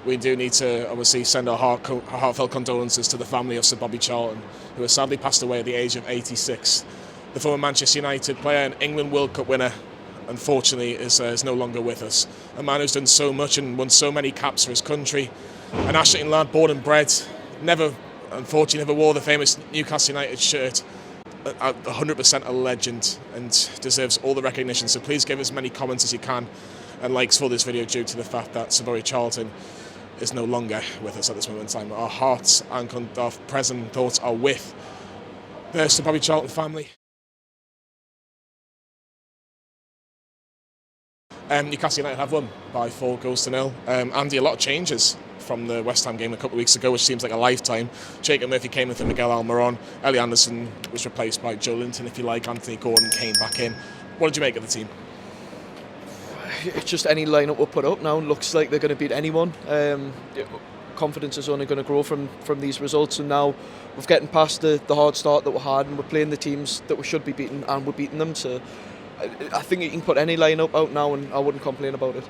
we do need to obviously send our heartfelt condolences to the family of Sir Bobby Charlton, who has sadly passed away at the age of 86. The former Manchester United player and England World Cup winner, unfortunately, is no longer with us. A man who's done so much and won so many caps for his country. An Ashton lad, born and bred, unfortunately never wore the famous Newcastle United shirt. 100% a legend and deserves all the recognition. So please give as many comments as you can and likes for this video due to the fact that Sir Bobby Charlton is no longer with us at this moment in time. Our hearts and our present thoughts are with the Sir Bobby Charlton family. Newcastle United have won by 4-0. Andy, a lot of changes from the West Ham game a couple of weeks ago, which seems like a lifetime. Jacob Murphy came in for Miguel Almiron. Ellie Anderson was replaced by Joe Linton, if you like. Anthony Gordon came back in. What did you make of the team? It's just any lineup we'll put up now. Looks like they're going to beat anyone. Confidence is only going to grow from these results, and now we're getting past the hard start that we had, and we're playing the teams that we should be beating, and we're beating them. So I think you can put any lineup out now, and I wouldn't complain about it.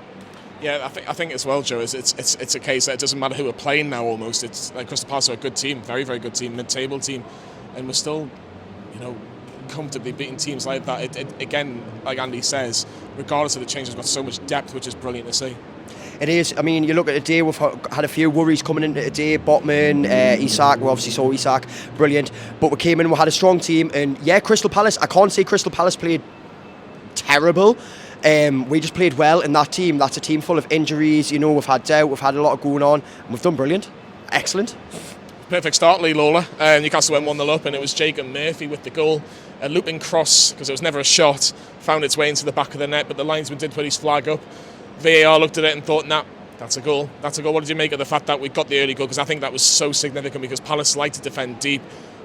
Yeah, I think as well, Joe. It's a case that it doesn't matter who we're playing now. Almost, it's like Crystal Palace are a good team, very very good team, mid-table team, and we're still, comfortably beating teams like that. Again, like Andy says, regardless of the changes, we've got so much depth, which is brilliant to see. It is. I mean, you look at today, we've had a few worries coming into today. Botman, Isak, we obviously saw Isak, brilliant. But we came in, we had a strong team, and yeah, Crystal Palace, I can't say Crystal Palace played terrible. We just played well in that team. That's a team full of injuries. We've had doubt, we've had a lot going on, and we've done brilliant. Excellent. Perfect start, Lee Lawler. Newcastle went 1-0 up, and it was Jacob Murphy with the goal. A looping cross, because it was never a shot, found its way into the back of the net, but the linesman did put his flag up. VAR looked at it and thought, nah, that's a goal. That's a goal. What did you make of the fact that we got the early goal? Because I think that was so significant, because Palace like to defend deep.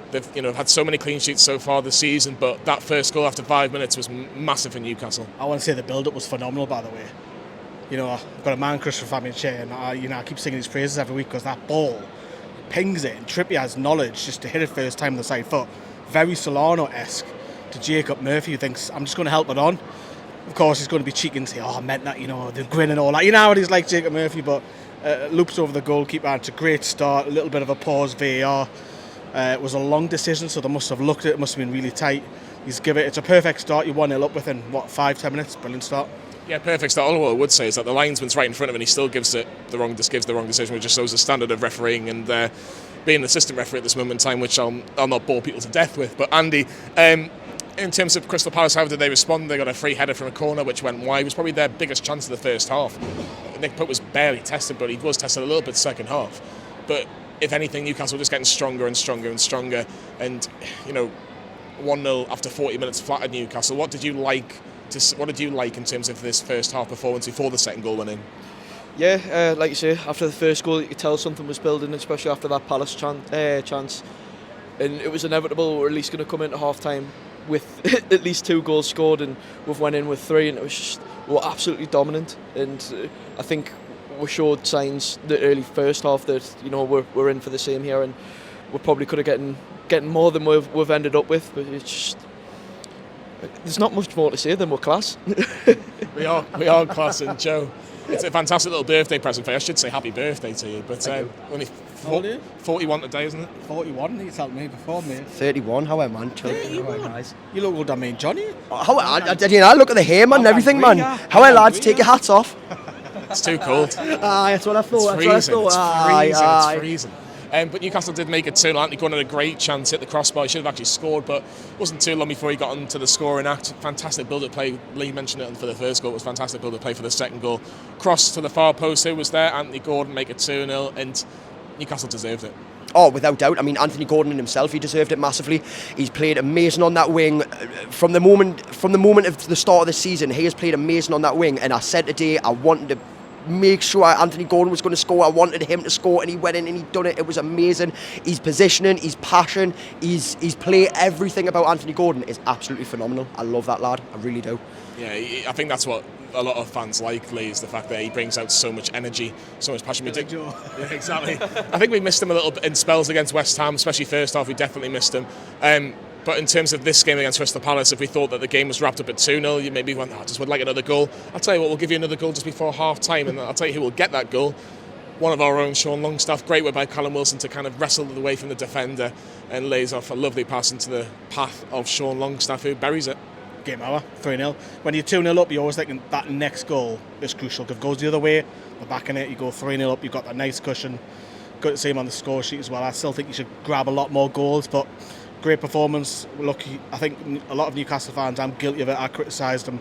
They've had so many clean sheets so far this season, but that first goal after 5 minutes was massive for Newcastle. I want to say the build-up was phenomenal, by the way. I've got a man crush for Fabian Schär, and I keep singing his praises every week, because that ball pings it, and Trippier has knowledge just to hit it first time on the side foot. Very Solano-esque to Jacob Murphy, who thinks, I'm just going to help it on. Of course, he's going to be cheeky and say, I meant that, the grin and all that. What he's like, Jacob Murphy, but loops over the goalkeeper. It's a great start, a little bit of a pause, VAR. It was a long decision, so they must have looked at it. Must have been really tight. It's a perfect start. You're 1-0 up within 5-10 minutes. Brilliant start. Yeah, perfect start. All I would say is that the linesman's right in front of him, and he still gives the wrong decision, which just shows the standard of refereeing and being an assistant referee at this moment in time, which I'll not bore people to death with. But Andy, in terms of Crystal Palace, how did they respond? They got a free header from a corner which went wide. It was probably their biggest chance of the first half. Nick Pope was barely tested, but he was tested a little bit second half. But if anything, Newcastle were just getting stronger and stronger and stronger. And 1-0 after 40 minutes flat at Newcastle. What did you like in terms of this first half performance before the second goal went in? Yeah, like you say, after the first goal, you could tell something was building, especially after that Palace chance. And it was inevitable we're at least going to come into half-time with at least 2 goals scored, and we've went in with 3, and it was just, we were absolutely dominant. And I think we showed signs the early first half that we're in for the same here, and we probably could have getting more than we've ended up with. But it's just, there's not much more to say than we're class. we are class, and Joe, it's a fantastic little birthday present for you. I should say happy birthday to you, but only 41 today, isn't it? 41, you told me before, mate. 31, how are man? Guys. You look older than me, Johnny. I look at the hair, man, and everything, man. How are lads? Take your hats off. It's too cold. That's what I thought. It's freezing. But Newcastle did make it 2-0. Anthony Gordon had a great chance, hit the crossbar. He should have actually scored, but it wasn't too long before he got into the scoring act. Fantastic build-up play. Lee mentioned it for the first goal. It was fantastic build-up play for the second goal. Cross to the far post. Who was there? Anthony Gordon make it 2-0, and Newcastle deserved it. Oh, without doubt. I mean, Anthony Gordon himself, he deserved it massively. He's played amazing on that wing from the moment of the start of the season. He has played amazing on that wing, and I said today I wanted to make sure Anthony Gordon was going to score. I wanted him to score, and he went in and he done it. It was amazing. His positioning, his passion, his play, everything about Anthony Gordon is absolutely phenomenal. I love that lad. I really do. Yeah, I think that's what a lot of fans like, Lee, is the fact that he brings out so much energy, so much passion. Yeah, exactly. I think we missed him a little bit in spells against West Ham, especially first half. We definitely missed him. But in terms of this game against Crystal Palace, if we thought that the game was wrapped up at 2-0, you maybe went, I just would like another goal. I'll tell you what, we'll give you another goal just before half-time, and I'll tell you who will get that goal. one of our own, Sean Longstaff. Great work by Callum Wilson to kind of wrestle away from the defender and lays off a lovely pass into the path of Sean Longstaff, who buries it. Game over, 3-0. When you're 2-0 up, you're always thinking that next goal is crucial. If it goes the other way, we're back in it, you go 3-0 up, you've got that nice cushion. Good to see him on the score sheet as well. I still think you should grab a lot more goals, but great performance. Look, I think a lot of Newcastle fans, I'm guilty of it, I criticised him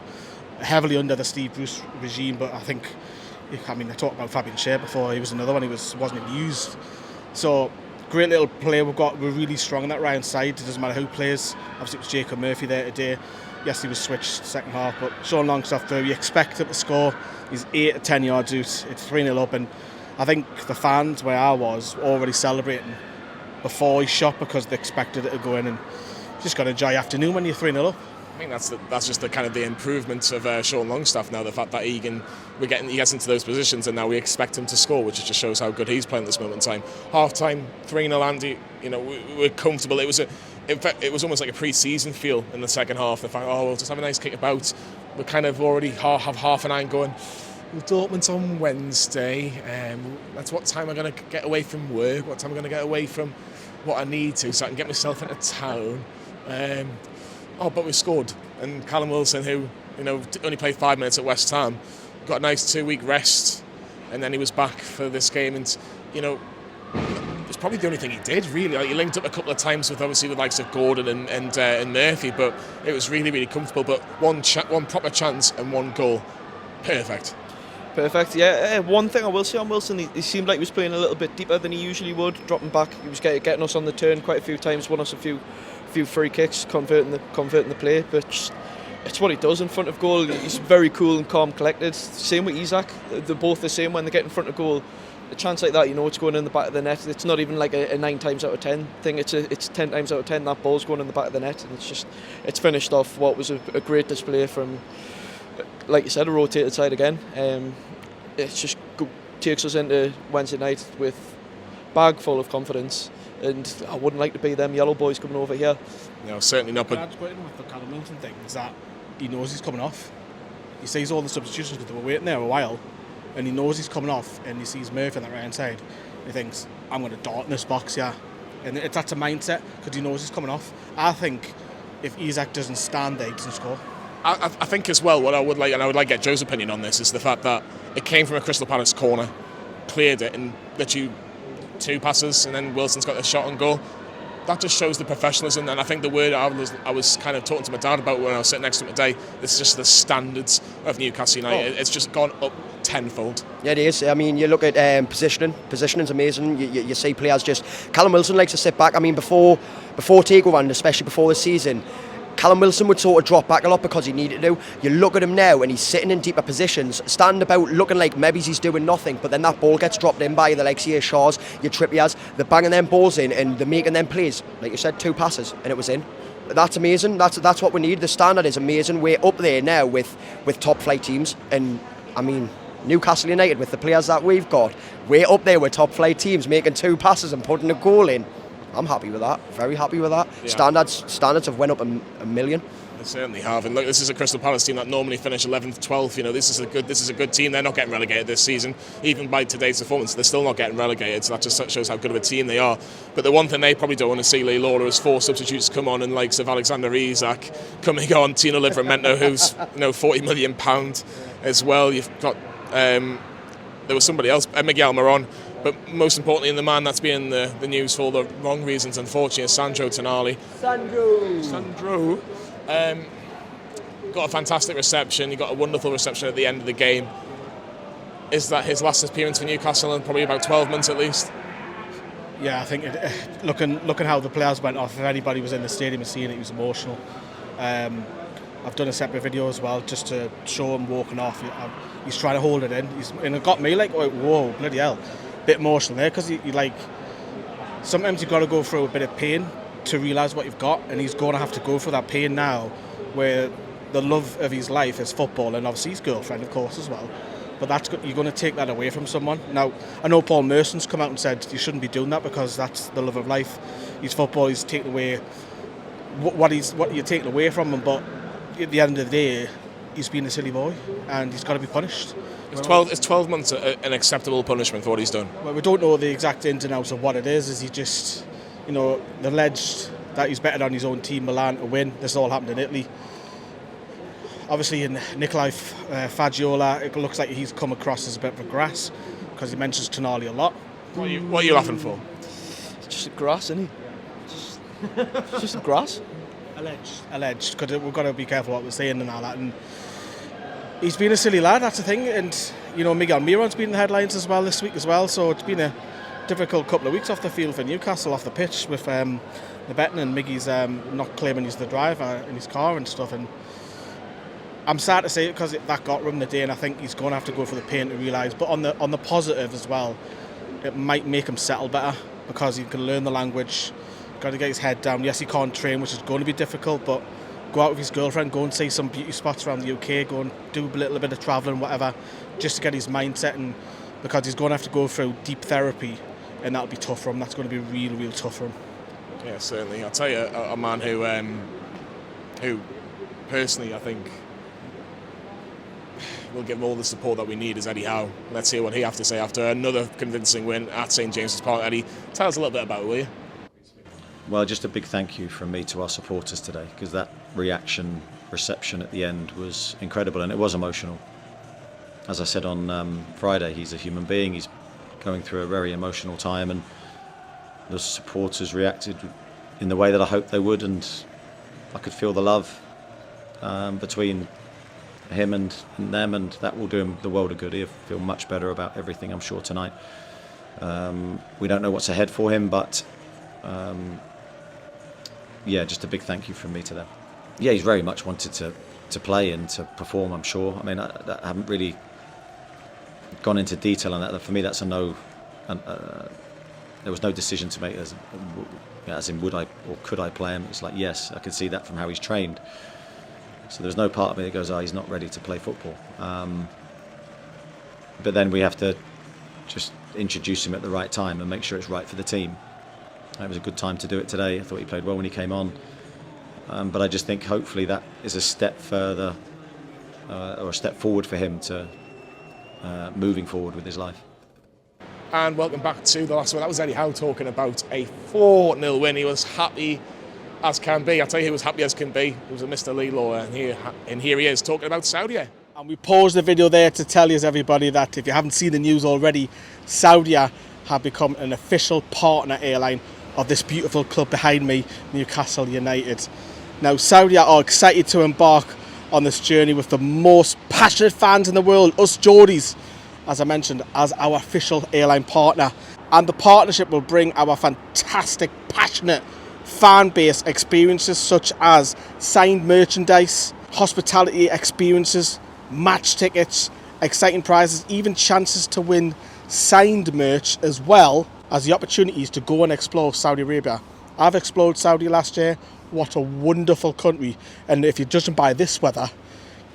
heavily under the Steve Bruce regime, but I talked about Fabian Schär before, he was another one, he wasn't even used. So, great little play we've got, we're really strong on that right side, it doesn't matter who plays. Obviously it was Jacob Murphy there today. Yes, he was switched second half, but Sean Longstaff through, you expect him to score. He's 8 to 10 yards out, it's 3-0 up, and I think the fans where I was already celebrating before he shot because they expected it to go in, and just got to enjoy afternoon when you're 3-0 up. I think that's just the kind of the improvement of Sean Longstaff now, the fact that he gets into those positions and now we expect him to score, which just shows how good he's playing at this moment in time. Half time, 3-0 Andy, we were comfortable. It was almost like a pre-season feel in the second half. The fact, we'll just have a nice kick about. We're kind of already have half an eye going, Dortmund's on Wednesday, that's what time I'm going to get away from work, what time I'm going to get away from what I need to so I can get myself into town. But we scored, and Callum Wilson, who only played 5 minutes at West Ham, got a nice 2-week rest, and then he was back for this game. And it's probably the only thing he did really. Like, he linked up a couple of times with obviously the likes of Gordon and Murphy, but it was really, really comfortable. But one proper chance and one goal, perfect. Yeah. One thing I will say on Wilson, he seemed like he was playing a little bit deeper than he usually would, dropping back. He was getting us on the turn quite a few times, won us a few free kicks, converting the play, but it's what he does in front of goal. He's very cool and calm, collected. Same with Isak. They're both the same when they get in front of goal. A chance like that, it's going in the back of the net. It's not even like a 9 times out of 10 thing. It's 10 times out of 10 that ball's going in the back of the net, and it's finished off what was a great display from, like you said, a rotated side again. It's just takes us into Wednesday night with bag full of confidence. And I wouldn't like to be them yellow boys coming over here. No, certainly not. But I'd put in with the Callum Wilson thing is that he knows he's coming off. He sees all the substitutions because they were waiting there a while, and he knows he's coming off, and he sees Murphy on that right hand side. He thinks, I'm going to dart in this box here. And that's a mindset because he knows he's coming off. I think if Isak doesn't stand there, he doesn't score. I think as well, what I would like, and I would like to get Joe's opinion on this, is the fact that it came from a Crystal Palace corner, cleared it, and literally 2 passes, and then Wilson's got a shot on goal. That just shows the professionalism, and I think the word I was kind of talking to my dad about when I was sitting next to him today, it's just the standards of Newcastle United. It's just gone up tenfold. Yeah, it is. I mean, you look at positioning. Positioning's amazing. You see players just... Callum Wilson likes to sit back. I mean, before takeover, and especially before the season, Callum Wilson would sort of drop back a lot because he needed to. You look at him now and he's sitting in deeper positions, standing about looking like maybe he's doing nothing, but then that ball gets dropped in by the likes of your Shaws, your Trippiers. They're banging them balls in and they're making them plays. Like you said, 2 passes and it was in. That's amazing. That's what we need. The standard is amazing. We're up there now with top flight teams, and I mean, Newcastle United, with the players that we've got, we're up there with top flight teams making 2 passes and putting a goal in. I'm happy with that. Very happy with that. Yeah. Standards have went up a million. They certainly have. And look, this is a Crystal Palace team that normally finish 11th, 12th. This is a good team. They're not getting relegated this season. Even by today's performance, they're still not getting relegated. So that just shows how good of a team they are. But the one thing they probably don't want to see, Lee Lawler, is 4 substitutes come on, and likes of Alexander Isak coming on, Tino Livramento, who's £40 million as well. You've got there was somebody else, Miguel Moron. But most importantly, the man that's been in the news for all the wrong reasons, unfortunately, is Sandro Tonali. Sandro. Got a fantastic reception. He got a wonderful reception at the end of the game. Is that his last appearance for Newcastle in probably about 12 months at least? Yeah, I think looking how the players went off, if anybody was in the stadium and seeing it, he was emotional. I've done a separate video as well just to show him walking off. He's trying to hold it in. And it got me like, whoa, bloody hell. Bit emotional there because you like sometimes you've got to go through a bit of pain to realise what you've got, and he's going to have to go through that pain now where the love of his life is football, and obviously his girlfriend of course as well, but you're going to take that away from someone. Now I know Paul Merson's come out and said you shouldn't be doing that because that's the love of life. His football, he's taking away what you're taking away from him, but at the end of the day he's been a silly boy and he's got to be punished. Is 12 months an acceptable punishment for what he's done? Well, we don't know the exact ins and outs of what it is. Is he just, alleged that he's betted on his own team, Milan, to win? This all happened in Italy. Obviously, in Nicolai Fagiola, it looks like he's come across as a bit of a grass because he mentions Tonali a lot. What are you laughing for? It's just grass, isn't he? It's just grass. Alleged, because we've got to be careful what we're saying and all that. And he's been a silly lad, that's the thing. And, Miguel Miron's been in the headlines as well this week as well. So it's been a difficult couple of weeks off the field for Newcastle, off the pitch with the betting, and Miggy's not claiming he's the driver in his car and stuff. And I'm sad to say it because that got rum the day, and I think he's going to have to go for the pain to realise. But on the positive as well, it might make him settle better because he can learn the language. Got to get his head down. Yes, he can't train, which is going to be difficult, but go out with his girlfriend, go and see some beauty spots around the UK, go and do a little bit of travelling, whatever, just to get his mindset, and because he's going to have to go through deep therapy, and that'll be tough for him. That's going to be real tough for him. Yeah, certainly. I'll tell you, a man who personally I think will give him all the support that we need is Eddie Howe. Let's hear what he has to say after another convincing win at St James's Park. Eddie, tell us a little bit about it, will you? Well, just a big thank you from me to our supporters today, because that reception at the end was incredible, and it was emotional. As I said on Friday, he's a human being, he's going through a very emotional time, and the supporters reacted in the way that I hoped they would, and I could feel the love between him and them, and that will do him the world of good. He'll feel much better about everything, I'm sure, tonight. We don't know what's ahead for him, but just a big thank you from me to them. Yeah, he's very much wanted to play and to perform, I'm sure. I mean, I haven't really gone into detail on that. For me, that's a no. There was no decision to make as in would I or could I play him. It's like, yes, I can see that from how he's trained. So there's no part of me that goes, he's not ready to play football. But then we have to just introduce him at the right time and make sure it's right for the team. It was a good time to do it today. I thought he played well when he came on. But I just think hopefully that is a step further or a step forward for him to moving forward with his life. And welcome back to the last one. That was Eddie Howe talking about a 4-0 win. He was happy as can be. I tell you, he was happy as can be. It was a Mr. Lee Lawler, and here he is talking about Saudia. And we paused the video there to tell you, everybody, that if you haven't seen the news already, Saudia have become an official partner airline of this beautiful club behind me, Newcastle United. Now, Saudia are excited to embark on this journey with the most passionate fans in the world, us Geordies, as I mentioned, as our official airline partner. And the partnership will bring our fantastic, passionate fan base experiences such as signed merchandise, hospitality experiences, match tickets, exciting prizes, even chances to win signed merch, as well as the opportunities to go and explore Saudi Arabia. I've explored Saudi last year. What a wonderful country. And if you're judging by this weather,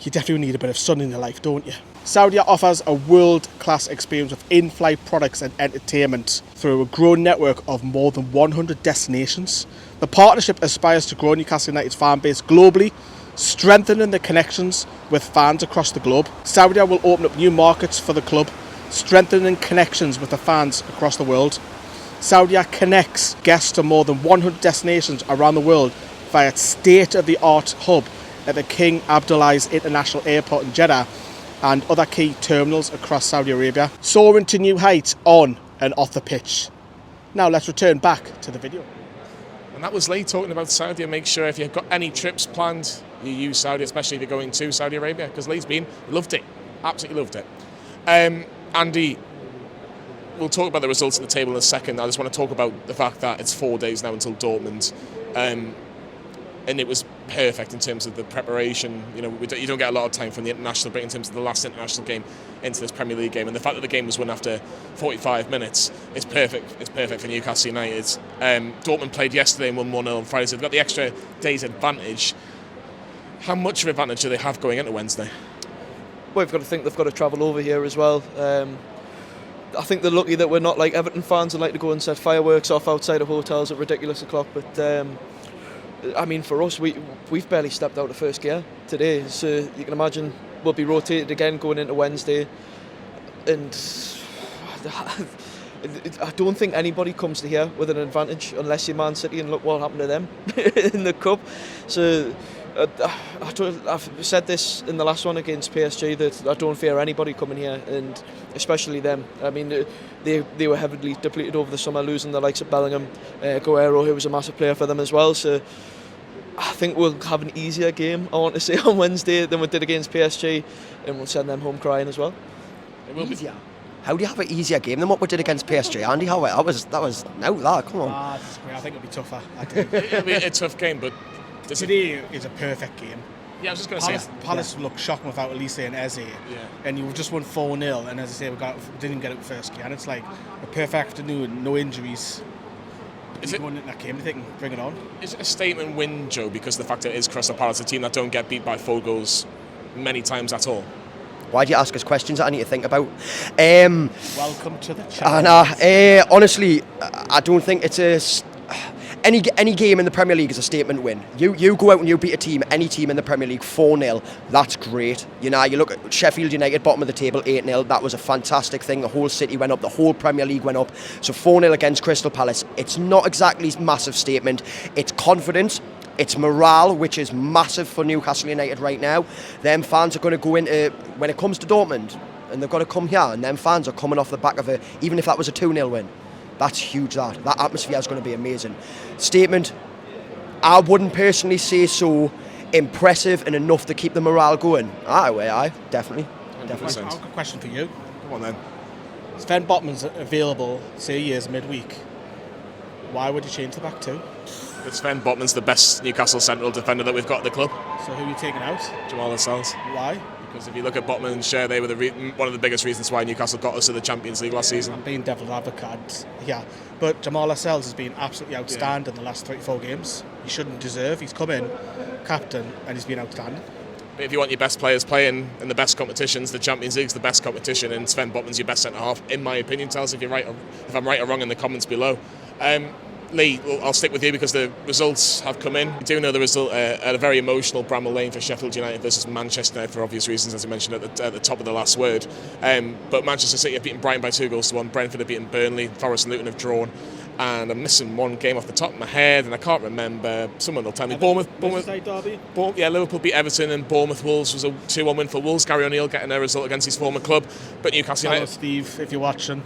you definitely need a bit of sun in your life, don't you? Saudi offers a world-class experience of in-flight products and entertainment through a growing network of more than 100 destinations. The partnership aspires to grow Newcastle United's fan base globally, strengthening the connections with fans across the globe. Saudi will open up new markets for the club, strengthening connections with the fans across the world. Saudi connects guests to more than 100 destinations around the world via its state-of-the-art hub at the King Abdullahi's International Airport in Jeddah and other key terminals across Saudi Arabia, soaring to new heights on and off the pitch. Now let's return back to the video. And that was Lee talking about Saudi. Make sure if you've got any trips planned, you use Saudi, especially if you're going to Saudi Arabia, because Lee's loved it, absolutely loved it. Andy, we'll talk about the results at the table in a second. I just want to talk about the fact that it's 4 days now until Dortmund, and it was perfect in terms of the preparation. You don't get a lot of time from the international break in terms of the last international game into this Premier League game, and the fact that the game was won after 45 minutes is perfect. It's perfect for Newcastle United. Dortmund played yesterday and won 1-0 on Friday, so they've got the extra day's advantage. How much of an advantage do they have going into Wednesday? Well, you've got to think they've got to travel over here as well. I think they're lucky that we're not like Everton fans and like to go and set fireworks off outside of hotels at ridiculous o'clock. But I mean, for us, we've barely stepped out of first gear today. So you can imagine we'll be rotated again going into Wednesday. and I don't think anybody comes to here with an advantage unless you're Man City, and look what happened to them in the cup. So I've said this in the last one against PSG that I don't fear anybody coming here, and especially them. I mean, they were heavily depleted over the summer, losing the likes of Bellingham, Guerrero, who was a massive player for them as well. So I think we'll have an easier game, I want to say, on Wednesday than we did against PSG, and we'll send them home crying as well. It will Easier? How do you have an easier game than what we did against PSG, Andy? How that was no, that come on. I think it'll be tougher. I do. It'll be a tough game, but Today is a perfect game. yeah, I was just going to say. Palace looked shocking without Elise and Eze, and you just won 4-0. And as I say, we didn't even get it first game. And it's like a perfect afternoon, no injuries. Is it going in that game? They can bring it on. Is it a statement win, Joe? Because the fact that it is Crystal Palace, a team that don't get beat by 4 goals many times at all. Why do you ask us questions that I need to think about? Welcome to the channel. And honestly, I don't think it's any game in the Premier League is a statement win. You go out and you beat a team, any team in the Premier League, 4-0. That's great. You know, you look at Sheffield United, bottom of the table, 8-0. That was a fantastic thing. The whole city went up. The whole Premier League went up. So 4-0 against Crystal Palace. It's not exactly a massive statement. It's confidence. It's morale, which is massive for Newcastle United right now. Them fans are going to go into, when it comes to Dortmund, and they've got to come here, and them fans are coming off the back of it, even if that was a 2-0 win. That's huge, that atmosphere is going to be amazing. Statement, I wouldn't personally say so impressive and enough to keep the morale going. Aye, definitely. I've got a question for you. Come on then. Sven Botman's available, say he is midweek. Why would you change the back two? Sven Botman's the best Newcastle central defender that we've got at the club. So who are you taking out? Jamal Lascelles. Why? Because if you look at Botman and Shea, they were one of the biggest reasons why Newcastle got us to the Champions League last season. I'm being devil's advocate, yeah. But Jamal Lascelles has been absolutely outstanding the last 3-4 games. He shouldn't deserve. He's come in, captain, and he's been outstanding. But if you want your best players playing in the best competitions, the Champions League's the best competition, and Sven Botman's your best centre half, in my opinion. Tell us if I'm right or wrong in the comments below. Lee, I'll stick with you because the results have come in. We do know the result at a very emotional Bramall Lane for Sheffield United versus Manchester United for obvious reasons, as I mentioned at the top of the last word. But Manchester City have beaten Brighton by 2-1. Brentford have beaten Burnley. Forest and Luton have drawn. And I'm missing one game off the top of my head, and I can't remember. Someone will tell me. Bournemouth. Derby. Liverpool beat Everton, and Bournemouth Wolves was a 2-1 win for Wolves. Gary O'Neill getting a result against his former club. But Newcastle United. Hello, Steve, if you're watching.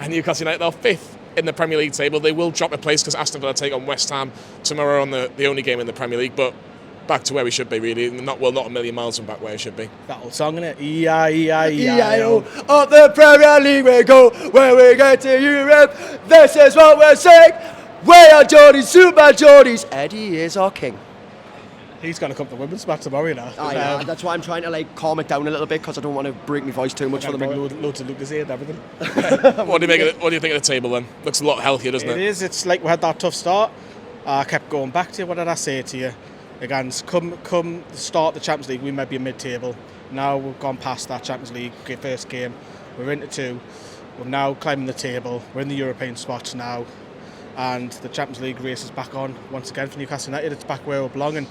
And Newcastle United are 5th in the Premier League table. They will drop a place because Aston Villa take on West Ham tomorrow on the only game in the Premier League, but back to where we should be, really. Not a million miles from back where it should be. That old song, innit? E-I-E-I-E-I-O. Up the Premier League we go, when we get to Europe, this is what we're saying. We are Geordies, Super Geordies. Eddie is our king. He's going to come to the women's match tomorrow, you know. That's why I'm trying to calm it down a little bit, because I don't want to break my voice too much for the loads of Lucas here and everything. What do you think of the table then? Looks a lot healthier, doesn't it? It is. It's like we had that tough start. I kept going back to you. What did I say to you? Again, come the start of the Champions League, we might be mid-table. Now we've gone past that Champions League first game. We're into 2. We're now climbing the table. We're in the European spots now. And the Champions League race is back on once again for Newcastle United. It's back where we belong. And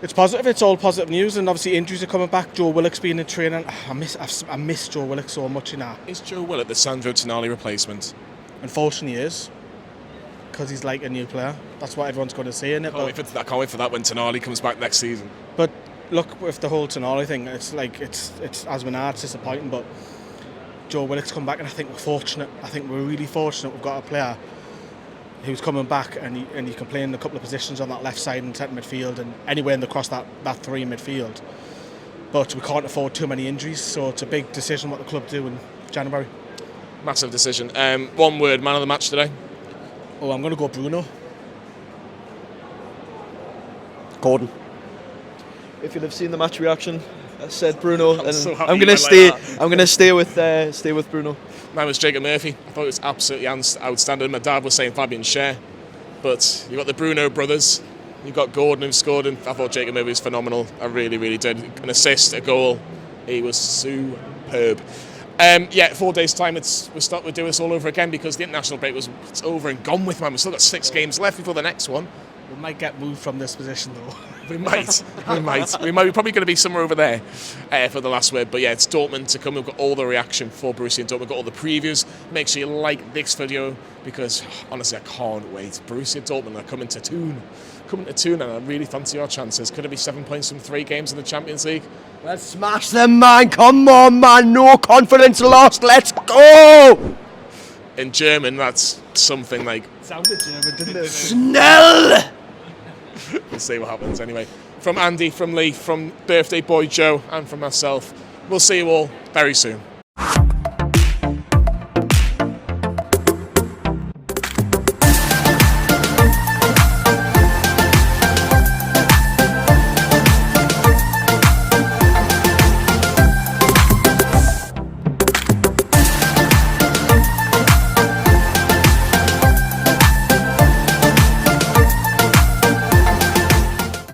it's positive. It's all positive news, and obviously injuries are coming back. Joe Willock's been in training. I miss Joe Willock so much, you know. Is Joe Willock the Sandro Tonali replacement? Unfortunately, he is, because he's like a new player. That's what everyone's going to say in it. I can't wait for that when Tonali comes back next season. But look, with the whole Tonali thing, it's as we know, it's disappointing. But Joe Willock's come back, and I think we're fortunate. I think we're really fortunate. We've got a player who's coming back, and he can play in a couple of positions on that left side and centre midfield and anywhere across that 3 midfield. But we can't afford too many injuries, so it's a big decision what the club do in January. Massive decision. One word, man of the match today? Oh, I'm going to go Bruno. Gordon. If you'd have seen the match reaction, I said Bruno, and so I'm going to stay. I'm going to stay with Bruno. Mine was Jacob Murphy. I thought it was absolutely outstanding. My dad was saying Fabian Schär, but you've got the Bruno brothers. You've got Gordon who scored, and I thought Jacob Murphy was phenomenal. I really, really did. An assist, a goal. He was superb. 4 days' time, we're doing this all over again because the international break it's over and gone with, man. We've still got 6 games left before the next one. We might get moved from this position though. We might. We're probably going to be somewhere over there for the last word. But yeah, it's Dortmund to come. We've got all the reaction for Borussia Dortmund. We've got all the previews. Make sure you like this video because honestly, I can't wait. Borussia Dortmund are coming to Thun, and I really fancy our chances. Could it be 7 points from 3 games in the Champions League? Let's smash them, man. Come on, man. No confidence lost. Let's go. In German, that's something like... Sounded German, didn't it? Schnell. We'll see what happens anyway. From Andy, from Lee, from birthday boy Joe, and from myself, we'll see you all very soon.